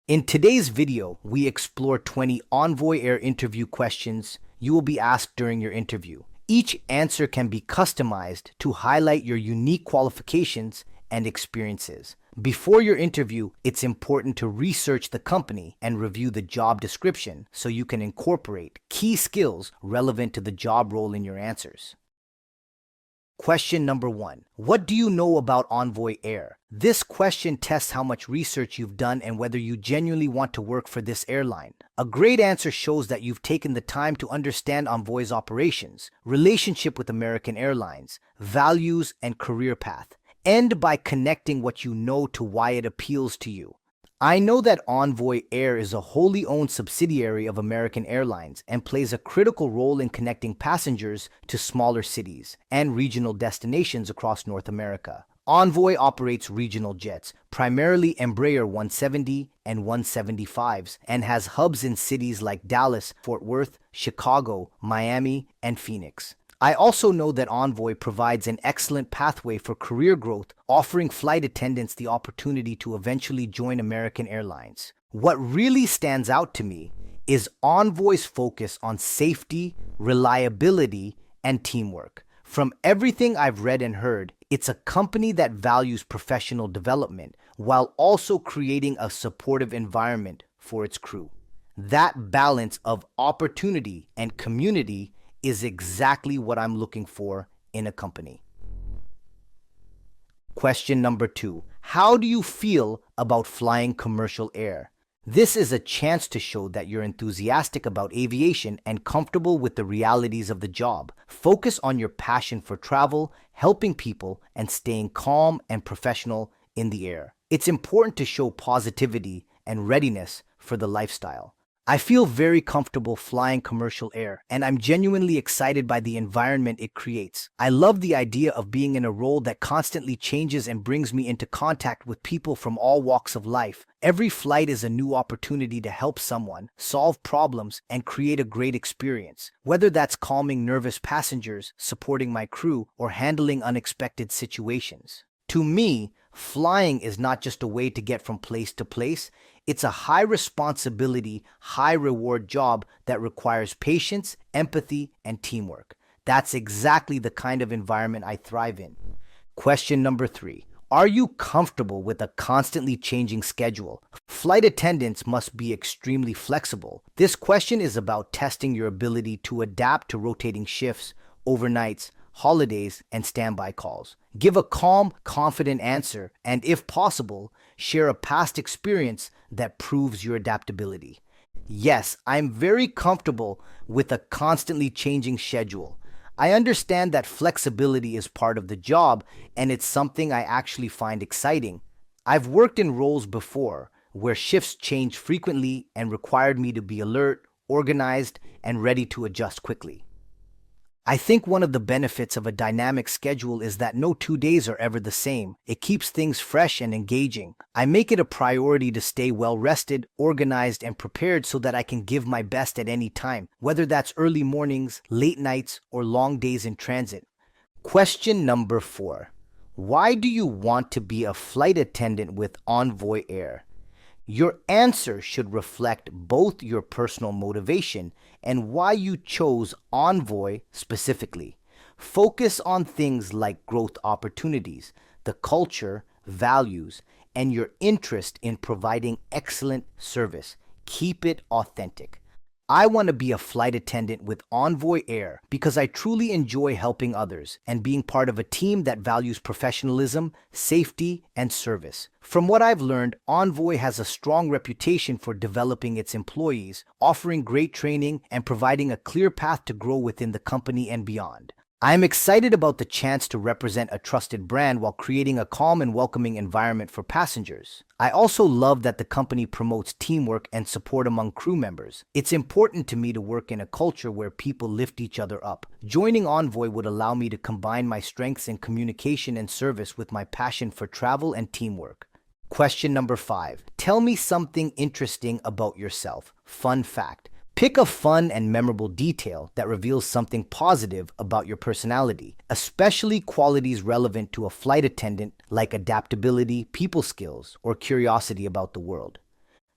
In today's video, we explore 20 Envoy Air interview questions you will be asked during your interview. Each answer can be customized to highlight your unique qualifications and experiences. Before your interview, it's important to research the company and review the job description so you can incorporate key skills relevant to the job role in your answers. Question number 1. What do you know about Envoy Air? This question tests how much research you've done and whether you genuinely want to work for this airline. A great answer shows that you've taken the time to understand Envoy's operations, relationship with American Airlines, values, and career path. End by connecting what you know to why it appeals to you. I know that Envoy Air is a wholly owned subsidiary of American Airlines and plays a critical role in connecting passengers to smaller cities and regional destinations across North America. Envoy operates regional jets, primarily Embraer 170 and 175s, and has hubs in cities like Dallas, Fort Worth, Chicago, Miami, and Phoenix. I also know that Envoy provides an excellent pathway for career growth, offering flight attendants the opportunity to eventually join American Airlines. What really stands out to me is Envoy's focus on safety, reliability, and teamwork. From everything I've read and heard, it's a company that values professional development while also creating a supportive environment for its crew. That balance of opportunity and community is exactly what I'm looking for in a company. Question number 2. How do you feel about flying commercial air? This is a chance to show that you're enthusiastic about aviation and comfortable with the realities of the job. Focus on your passion for travel, helping people, and staying calm and professional in the air. It's important to show positivity and readiness for the lifestyle. I feel very comfortable flying commercial air, and I'm genuinely excited by the environment it creates. I love the idea of being in a role that constantly changes and brings me into contact with people from all walks of life. Every flight is a new opportunity to help someone, solve problems, and create a great experience. Whether that's calming nervous passengers, supporting my crew, or handling unexpected situations. To me, flying is not just a way to get from place to place. It's a high responsibility, high reward job that requires patience, empathy, and teamwork. That's exactly the kind of environment I thrive in. Question number 3. Are you comfortable with a constantly changing schedule? Flight attendants must be extremely flexible. This question is about testing your ability to adapt to rotating shifts, overnights, holidays, and standby calls. Give a calm, confident answer, and if possible, share a past experience that proves your adaptability. Yes, I'm very comfortable with a constantly changing schedule. I understand that flexibility is part of the job, and it's something I actually find exciting. I've worked in roles before where shifts changed frequently and required me to be alert, organized, and ready to adjust quickly. I think one of the benefits of a dynamic schedule is that no 2 days are ever the same. It keeps things fresh and engaging. I make it a priority to stay well rested, organized, and prepared so that I can give my best at any time, whether that's early mornings, late nights, or long days in transit. Question number 4. Why do you want to be a flight attendant with Envoy Air? Your answer should reflect both your personal motivation and why you chose Envoy specifically. Focus on things like growth opportunities, the culture, values, and your interest in providing excellent service. Keep it authentic. I want to be a flight attendant with Envoy Air because I truly enjoy helping others and being part of a team that values professionalism, safety, and service. From what I've learned, Envoy has a strong reputation for developing its employees, offering great training, and providing a clear path to grow within the company and beyond. I'm excited about the chance to represent a trusted brand while creating a calm and welcoming environment for passengers. I also love that the company promotes teamwork and support among crew members. It's important to me to work in a culture where people lift each other up. Joining Envoy would allow me to combine my strengths in communication and service with my passion for travel and teamwork. Question number 5. Tell me something interesting about yourself. Fun fact. Pick a fun and memorable detail that reveals something positive about your personality, especially qualities relevant to a flight attendant like adaptability, people skills, or curiosity about the world.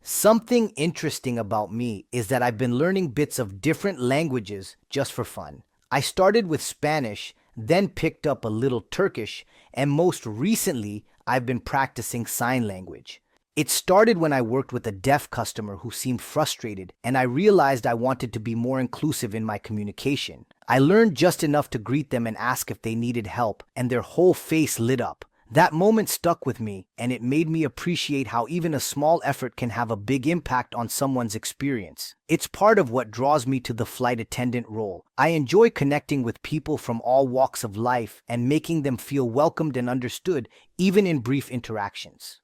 Something interesting about me is that I've been learning bits of different languages just for fun. I started with Spanish, then picked up a little Turkish, and most recently, I've been practicing sign language. It started when I worked with a deaf customer who seemed frustrated, and I realized I wanted to be more inclusive in my communication. I learned just enough to greet them and ask if they needed help, and their whole face lit up. That moment stuck with me, and it made me appreciate how even a small effort can have a big impact on someone's experience. It's part of what draws me to the flight attendant role. I enjoy connecting with people from all walks of life and making them feel welcomed and understood, even in brief interactions.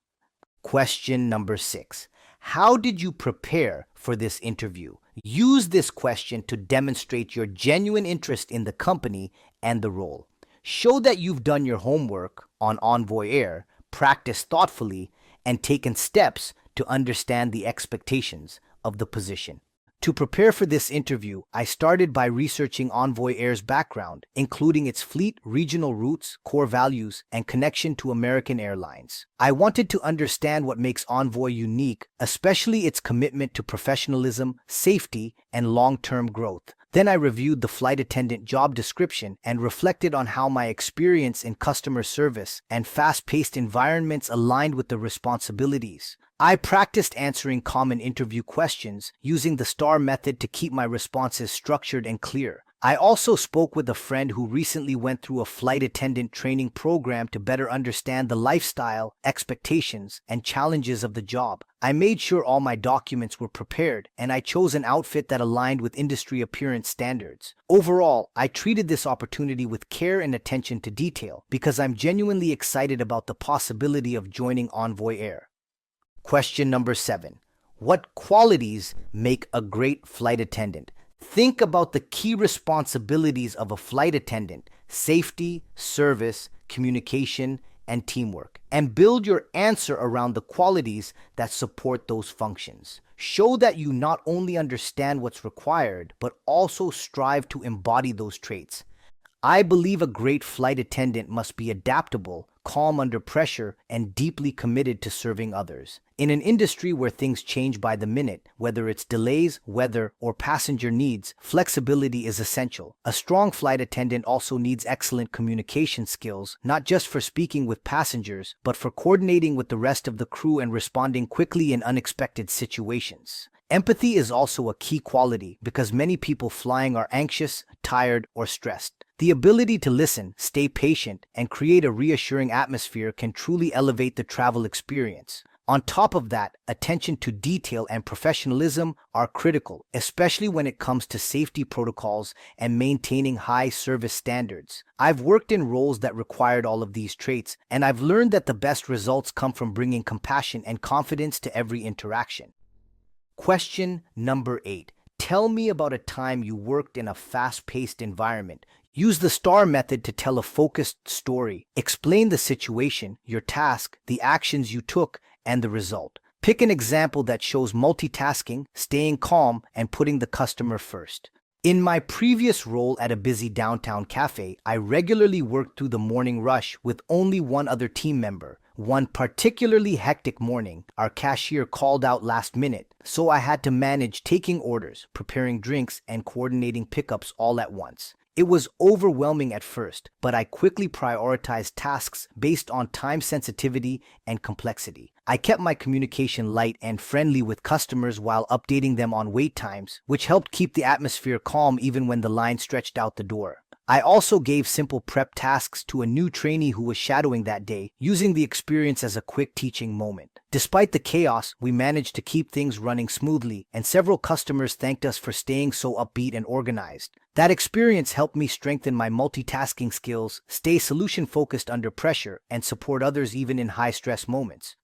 Question number 6. How did you prepare for this interview? Use this question to demonstrate your genuine interest in the company and the role. Show that you've done your homework on Envoy Air, practiced thoughtfully, and taken steps to understand the expectations of the position. To prepare for this interview, I started by researching Envoy Air's background, including its fleet, regional routes, core values, and connection to American airlines. I wanted to understand what makes Envoy unique, especially its commitment to professionalism, safety, and long-term growth. Then I reviewed the flight attendant job description and reflected on how my experience in customer service and fast-paced environments aligned with the responsibilities. I practiced answering common interview questions using the STAR method to keep my responses structured and clear. I also spoke with a friend who recently went through a flight attendant training program to better understand the lifestyle, expectations, and challenges of the job. I made sure all my documents were prepared, and I chose an outfit that aligned with industry appearance standards. Overall, I treated this opportunity with care and attention to detail because I'm genuinely excited about the possibility of joining Envoy Air. Question number 7. What qualities make a great flight attendant? Think about the key responsibilities of a flight attendant: safety, service, communication, and teamwork. And build your answer around the qualities that support those functions. Show that you not only understand what's required, but also strive to embody those traits. I believe a great flight attendant must be adaptable, calm under pressure, and deeply committed to serving others. In an industry where things change by the minute, whether it's delays, weather, or passenger needs, flexibility is essential. A strong flight attendant also needs excellent communication skills, not just for speaking with passengers, but for coordinating with the rest of the crew and responding quickly in unexpected situations. Empathy is also a key quality because many people flying are anxious, tired, or stressed. The ability to listen, stay patient, and create a reassuring atmosphere can truly elevate the travel experience. On top of that, attention to detail and professionalism are critical, especially when it comes to safety protocols and maintaining high service standards. I've worked in roles that required all of these traits, and I've learned that the best results come from bringing compassion and confidence to every interaction. Question number 8. Tell me about a time you worked in a fast-paced environment. Use the STAR method to tell a focused story. Explain the situation, your task, the actions you took, and the result. Pick an example that shows multitasking, staying calm, and putting the customer first. In my previous role at a busy downtown cafe, I regularly worked through the morning rush with only one other team member. One particularly hectic morning, our cashier called out last minute, so I had to manage taking orders, preparing drinks, and coordinating pickups all at once. It was overwhelming at first, but I quickly prioritized tasks based on time sensitivity and complexity. I kept my communication light and friendly with customers while updating them on wait times, which helped keep the atmosphere calm even when the line stretched out the door. I also gave simple prep tasks to a new trainee who was shadowing that day, using the experience as a quick teaching moment. Despite the chaos, we managed to keep things running smoothly, and several customers thanked us for staying so upbeat and organized. That experience helped me strengthen my multitasking skills, stay solution-focused under pressure, and support others even in high-stress moments.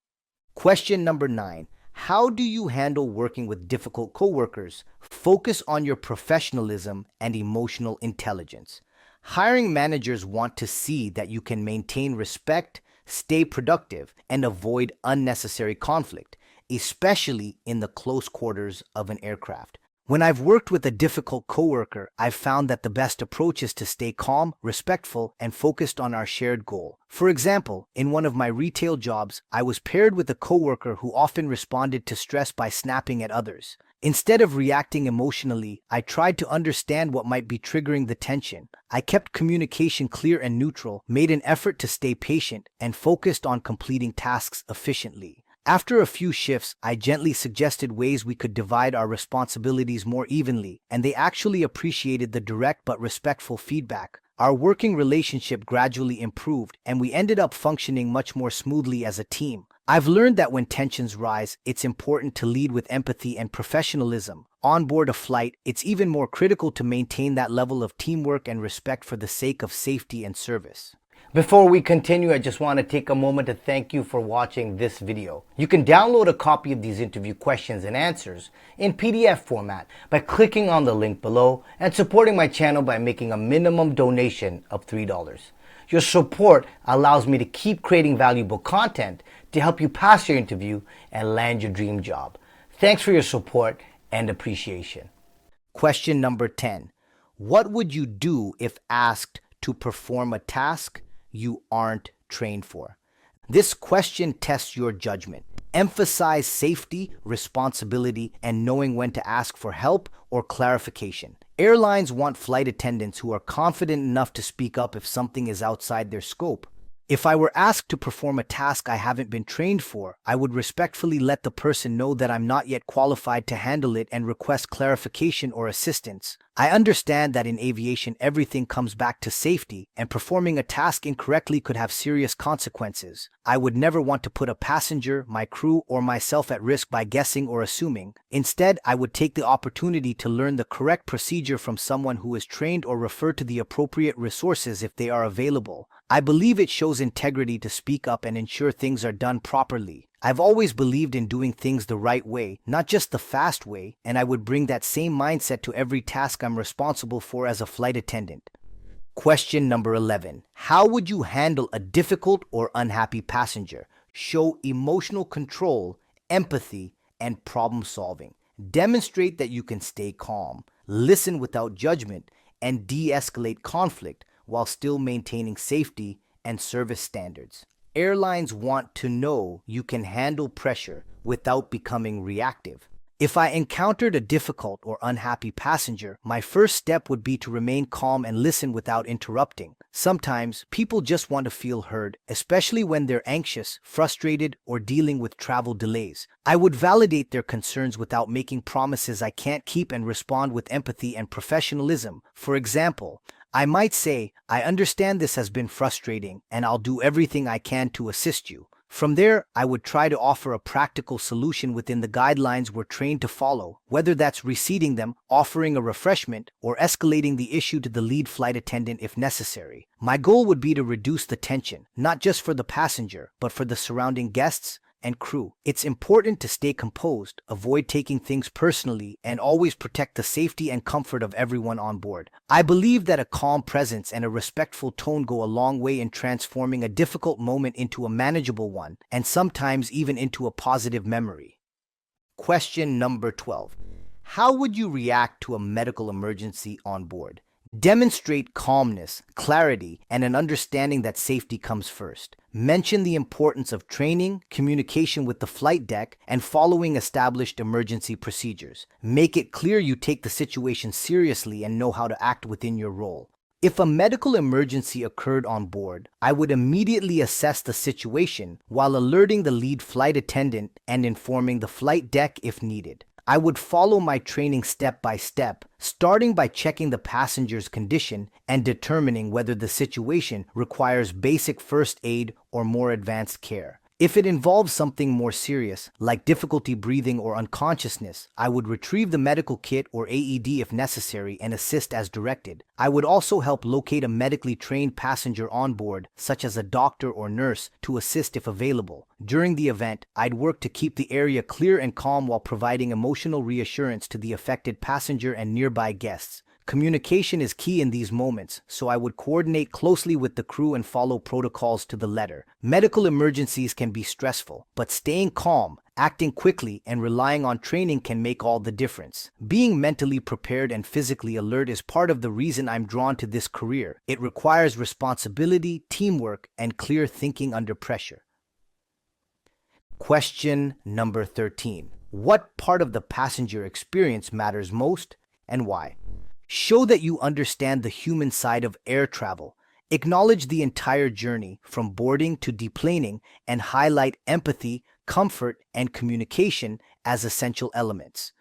Question number 9. How do you handle working with difficult coworkers? Focus on your professionalism and emotional intelligence. Hiring managers want to see that you can maintain respect, stay productive, and avoid unnecessary conflict, especially in the close quarters of an aircraft. When I've worked with a difficult coworker, I've found that the best approach is to stay calm, respectful, and focused on our shared goal. For example, in one of my retail jobs, I was paired with a coworker who often responded to stress by snapping at others. Instead of reacting emotionally, I tried to understand what might be triggering the tension. I kept communication clear and neutral, made an effort to stay patient, and focused on completing tasks efficiently. After a few shifts, I gently suggested ways we could divide our responsibilities more evenly, and they actually appreciated the direct but respectful feedback. Our working relationship gradually improved, and we ended up functioning much more smoothly as a team. I've learned that when tensions rise, it's important to lead with empathy and professionalism. On board a flight, it's even more critical to maintain that level of teamwork and respect for the sake of safety and service. Before we continue, I just want to take a moment to thank you for watching this video. You can download a copy of these interview questions and answers in PDF format by clicking on the link below and supporting my channel by making a minimum donation of $3. Your support allows me to keep creating valuable content to help you pass your interview and land your dream job. Thanks for your support and appreciation. Question number 10. What would you do if asked to perform a task you aren't trained for? This question tests your judgment. Emphasize safety, responsibility, and knowing when to ask for help or clarification. Airlines want flight attendants who are confident enough to speak up if something is outside their scope. If I were asked to perform a task I haven't been trained for, I would respectfully let the person know that I'm not yet qualified to handle it and request clarification or assistance. I understand that in aviation everything comes back to safety, and performing a task incorrectly could have serious consequences. I would never want to put a passenger, my crew, or myself at risk by guessing or assuming. Instead, I would take the opportunity to learn the correct procedure from someone who is trained or refer to the appropriate resources if they are available. I believe it shows integrity to speak up and ensure things are done properly. I've always believed in doing things the right way, not just the fast way, and I would bring that same mindset to every task I'm responsible for as a flight attendant. Question number 11. How would you handle a difficult or unhappy passenger? Show emotional control, empathy, and problem solving. Demonstrate that you can stay calm, listen without judgment, and de-escalate conflict while still maintaining safety and service standards. Airlines want to know you can handle pressure without becoming reactive. If I encountered a difficult or unhappy passenger, my first step would be to remain calm and listen without interrupting. Sometimes, people just want to feel heard, especially when they're anxious, frustrated, or dealing with travel delays. I would validate their concerns without making promises I can't keep and respond with empathy and professionalism. For example, I might say, I understand this has been frustrating, and I'll do everything I can to assist you. From there, I would try to offer a practical solution within the guidelines we're trained to follow, whether that's reseating them, offering a refreshment, or escalating the issue to the lead flight attendant if necessary. My goal would be to reduce the tension, not just for the passenger, but for the surrounding guests and crew. It's important to stay composed, avoid taking things personally, and always protect the safety and comfort of everyone on board. I believe that a calm presence and a respectful tone go a long way in transforming a difficult moment into a manageable one, and sometimes even into a positive memory. Question number 12. How would you react to a medical emergency on board? Demonstrate calmness, clarity, and an understanding that safety comes first. Mention the importance of training, communication with the flight deck, and following established emergency procedures. Make it clear you take the situation seriously and know how to act within your role. If a medical emergency occurred on board, I would immediately assess the situation while alerting the lead flight attendant and informing the flight deck if needed. I would follow my training step by step, starting by checking the passenger's condition and determining whether the situation requires basic first aid or more advanced care. If it involves something more serious, like difficulty breathing or unconsciousness, I would retrieve the medical kit or AED if necessary and assist as directed. I would also help locate a medically trained passenger on board, such as a doctor or nurse, to assist if available. During the event, I'd work to keep the area clear and calm while providing emotional reassurance to the affected passenger and nearby guests. Communication is key in these moments, so I would coordinate closely with the crew and follow protocols to the letter. Medical emergencies can be stressful, but staying calm, acting quickly, and relying on training can make all the difference. Being mentally prepared and physically alert is part of the reason I'm drawn to this career. It requires responsibility, teamwork, and clear thinking under pressure. Question number 13. What part of the passenger experience matters most and why? Show that you understand the human side of air travel. Acknowledge the entire journey from boarding to deplaning and highlight empathy, comfort, and communication as essential elements.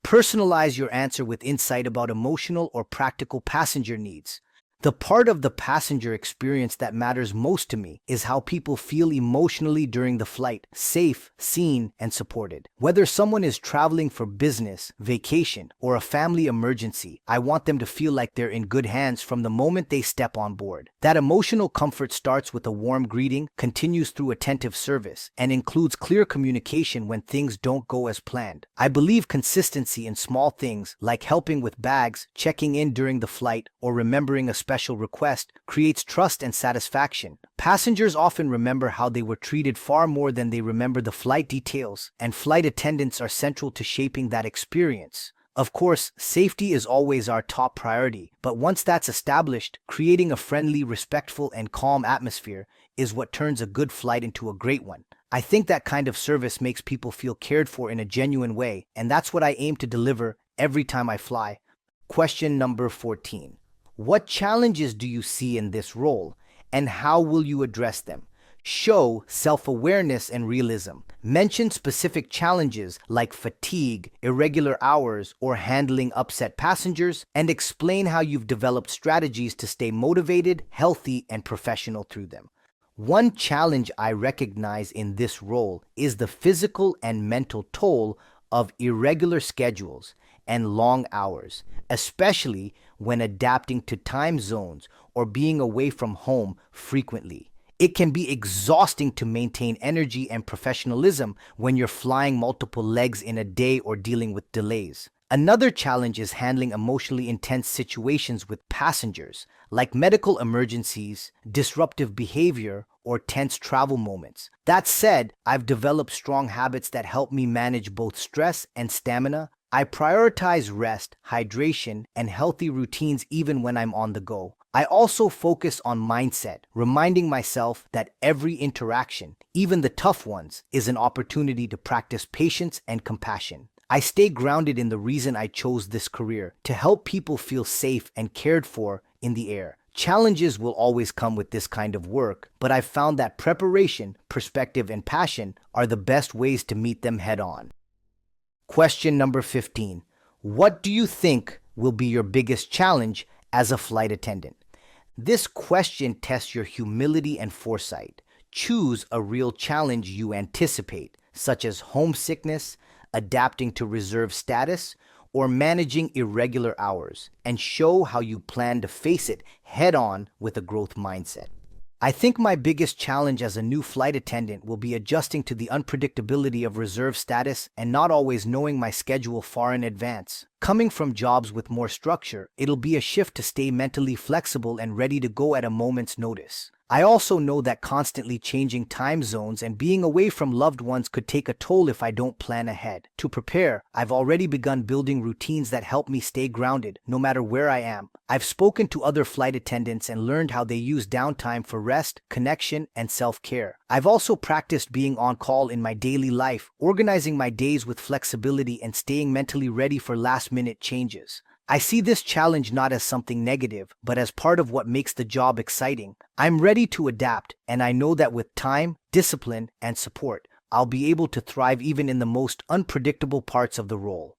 Personalize your answer with insight about emotional or practical passenger needs. The part of the passenger experience that matters most to me is how people feel emotionally during the flight, safe, seen, and supported. Whether someone is traveling for business, vacation, or a family emergency, I want them to feel like they're in good hands from the moment they step on board. That emotional comfort starts with a warm greeting, continues through attentive service, and includes clear communication when things don't go as planned. I believe consistency in small things like helping with bags, checking in during the flight, or remembering a special request creates trust and satisfaction. Passengers often remember how they were treated far more than they remember the flight details, and flight attendants are central to shaping that experience. Of course, safety is always our top priority, but once that's established, creating a friendly, respectful, and calm atmosphere is what turns a good flight into a great one. I think that kind of service makes people feel cared for in a genuine way, and that's what I aim to deliver every time I fly. Question number 14. What challenges do you see in this role, and how will you address them? Show self-awareness and realism. Mention specific challenges like fatigue, irregular hours, or handling upset passengers, and explain how you've developed strategies to stay motivated, healthy, and professional through them. One challenge I recognize in this role is the physical and mental toll of irregular schedules and long hours, especially when adapting to time zones or being away from home frequently. It can be exhausting to maintain energy and professionalism when you're flying multiple legs in a day or dealing with delays. Another challenge is handling emotionally intense situations with passengers, like medical emergencies, disruptive behavior, or tense travel moments. That said, I've developed strong habits that help me manage both stress and stamina. I prioritize rest, hydration, and healthy routines even when I'm on the go. I also focus on mindset, reminding myself that every interaction, even the tough ones, is an opportunity to practice patience and compassion. I stay grounded in the reason I chose this career, to help people feel safe and cared for in the air. Challenges will always come with this kind of work, but I've found that preparation, perspective, and passion are the best ways to meet them head on. Question number 15. What do you think will be your biggest challenge as a flight attendant? This question tests your humility and foresight. Choose a real challenge you anticipate, such as homesickness, adapting to reserve status, or managing irregular hours, and show how you plan to face it head-on with a growth mindset. I think my biggest challenge as a new flight attendant will be adjusting to the unpredictability of reserve status and not always knowing my schedule far in advance. Coming from jobs with more structure, it'll be a shift to stay mentally flexible and ready to go at a moment's notice. I also know that constantly changing time zones and being away from loved ones could take a toll if I don't plan ahead. To prepare, I've already begun building routines that help me stay grounded, no matter where I am. I've spoken to other flight attendants and learned how they use downtime for rest, connection, and self-care. I've also practiced being on call in my daily life, organizing my days with flexibility and staying mentally ready for last-minute changes. I see this challenge not as something negative, but as part of what makes the job exciting. I'm ready to adapt, and I know that with time, discipline, and support, I'll be able to thrive even in the most unpredictable parts of the role.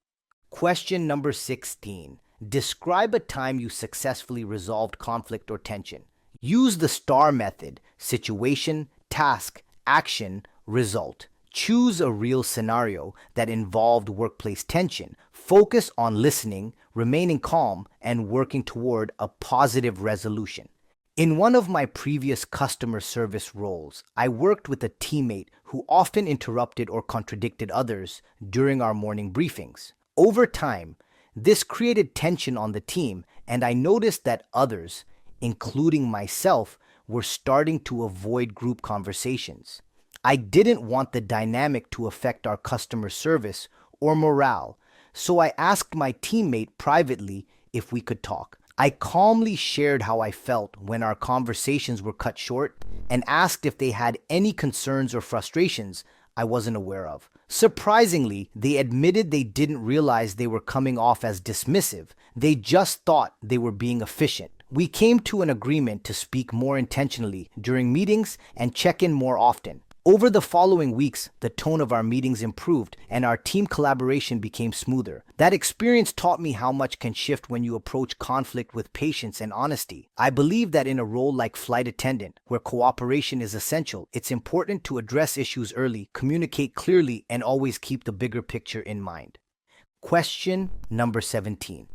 Question number 16. Describe a time you successfully resolved conflict or tension. Use the STAR method: situation, task, action, result. Choose a real scenario that involved workplace tension. Focus on listening, remaining calm, and working toward a positive resolution. In one of my previous customer service roles, I worked with a teammate who often interrupted or contradicted others during our morning briefings. Over time, This created tension on the team, and I noticed that others, including myself, were starting to avoid group conversations. I didn't want the dynamic to affect our customer service or morale, so I asked my teammate privately if we could talk. I calmly shared how I felt when our conversations were cut short and asked if they had any concerns or frustrations I wasn't aware of. Surprisingly, they admitted they didn't realize they were coming off as dismissive. They just thought they were being efficient. We came to an agreement to speak more intentionally during meetings and check in more often. Over the following weeks, the tone of our meetings improved and our team collaboration became smoother. That experience taught me how much can shift when you approach conflict with patience and honesty. I believe that in a role like flight attendant, where cooperation is essential, it's important to address issues early, communicate clearly, and always keep the bigger picture in mind. Question number 17.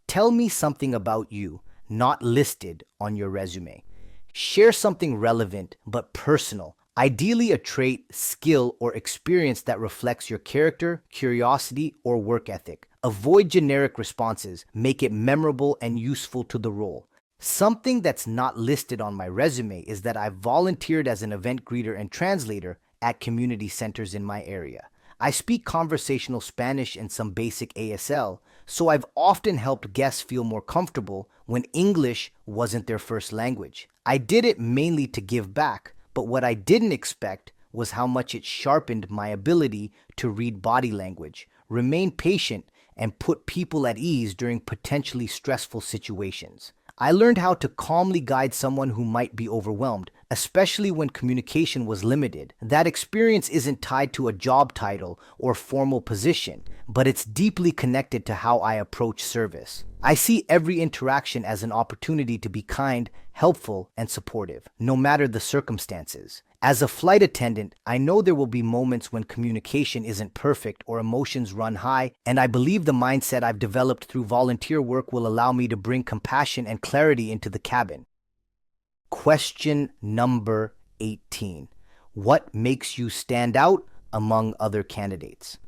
Tell me something about you not listed on your resume. Share something relevant but personal. Ideally, a trait, skill, or experience that reflects your character, curiosity, or work ethic. Avoid generic responses. Make it memorable and useful to the role. Something that's not listed on my resume is that I've volunteered as an event greeter and translator at community centers in my area. I speak conversational Spanish and some basic ASL, so I've often helped guests feel more comfortable when English wasn't their first language. I did it mainly to give back, but what I didn't expect was how much it sharpened my ability to read body language, remain patient, and put people at ease during potentially stressful situations. I learned how to calmly guide someone who might be overwhelmed, especially when communication was limited. That experience isn't tied to a job title or formal position, but it's deeply connected to how I approach service. I see every interaction as an opportunity to be kind, helpful, and supportive, no matter the circumstances. As a flight attendant, I know there will be moments when communication isn't perfect or emotions run high, and I believe the mindset I've developed through volunteer work will allow me to bring compassion and clarity into the cabin. Question number 18. What makes you stand out among other candidates?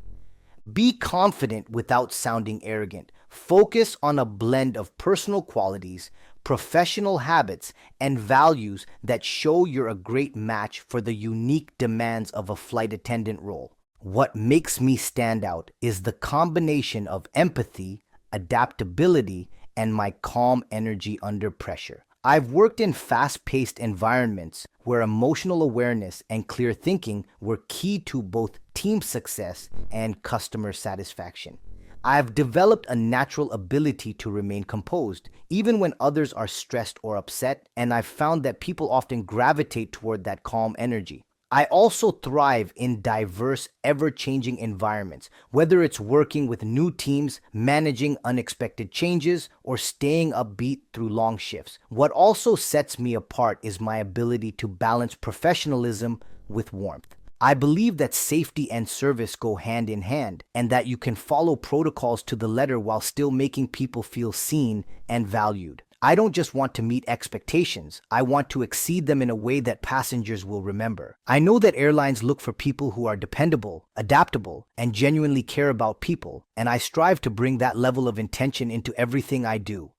Be confident without sounding arrogant. Focus on a blend of personal qualities, professional habits, and values that show you're a great match for the unique demands of a flight attendant role. What makes me stand out is the combination of empathy, adaptability, and my calm energy under pressure. I've worked in fast-paced environments where emotional awareness and clear thinking were key to both team success and customer satisfaction. I've developed a natural ability to remain composed, even when others are stressed or upset, and I've found that people often gravitate toward that calm energy. I also thrive in diverse, ever-changing environments, whether it's working with new teams, managing unexpected changes, or staying upbeat through long shifts. What also sets me apart is my ability to balance professionalism with warmth. I believe that safety and service go hand in hand, and that you can follow protocols to the letter while still making people feel seen and valued. I don't just want to meet expectations, I want to exceed them in a way that passengers will remember. I know that airlines look for people who are dependable, adaptable, and genuinely care about people, and I strive to bring that level of intention into everything I do.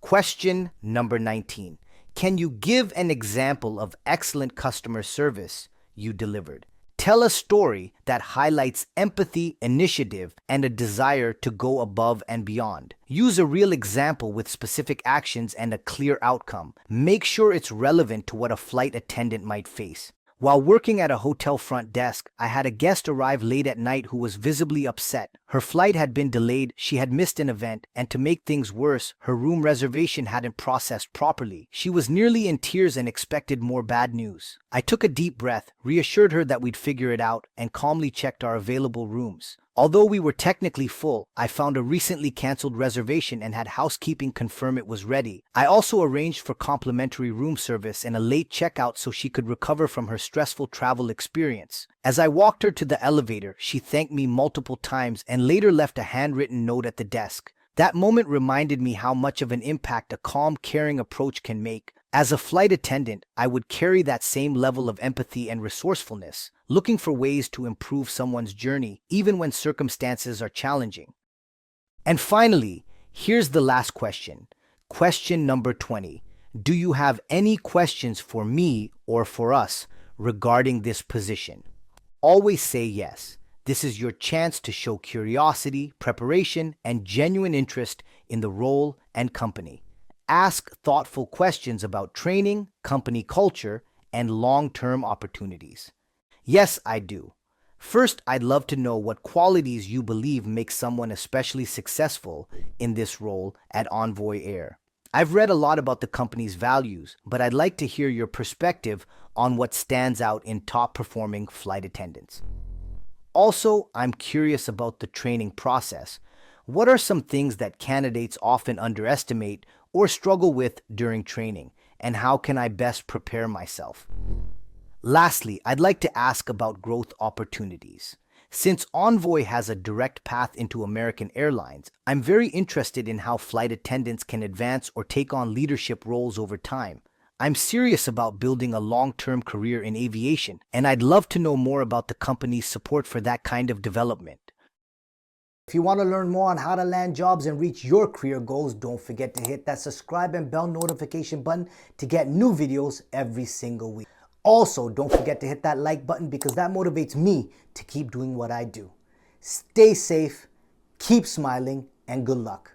Question number 19. Can you give an example of excellent customer service you delivered? Tell a story that highlights empathy, initiative, and a desire to go above and beyond. Use a real example with specific actions and a clear outcome. Make sure it's relevant to what a flight attendant might face. While working at a hotel front desk, I had a guest arrive late at night who was visibly upset. Her flight had been delayed, she had missed an event, and to make things worse, her room reservation hadn't processed properly. She was nearly in tears and expected more bad news. I took a deep breath, reassured her that we'd figure it out, and calmly checked our available rooms. Although we were technically full, I found a recently canceled reservation and had housekeeping confirm it was ready. I also arranged for complimentary room service and a late checkout so she could recover from her stressful travel experience. As I walked her to the elevator, she thanked me multiple times and later left a handwritten note at the desk. That moment reminded me how much of an impact a calm, caring approach can make. As a flight attendant, I would carry that same level of empathy and resourcefulness, looking for ways to improve someone's journey, even when circumstances are challenging. And finally, here's the last question. Question number 20. Do you have any questions for me or for us regarding this position? Always say yes. This is your chance to show curiosity, preparation, and genuine interest in the role and company. Ask thoughtful questions about training, company culture, and long-term opportunities. Yes, I do. First, I'd love to know what qualities you believe make someone especially successful in this role at Envoy Air. I've read a lot about the company's values, but I'd like to hear your perspective on what stands out in top-performing flight attendants. Also, I'm curious about the training process. What are some things that candidates often underestimate or struggle with during training, and how can I best prepare myself? Lastly, I'd like to ask about growth opportunities. Since Envoy has a direct path into American Airlines, I'm very interested in how flight attendants can advance or take on leadership roles over time. I'm serious about building a long-term career in aviation, and I'd love to know more about the company's support for that kind of development. If you want to learn more on how to land jobs and reach your career goals, don't forget to hit that subscribe and bell notification button to get new videos every single week. Also, don't forget to hit that like button because that motivates me to keep doing what I do. Stay safe, keep smiling, and good luck.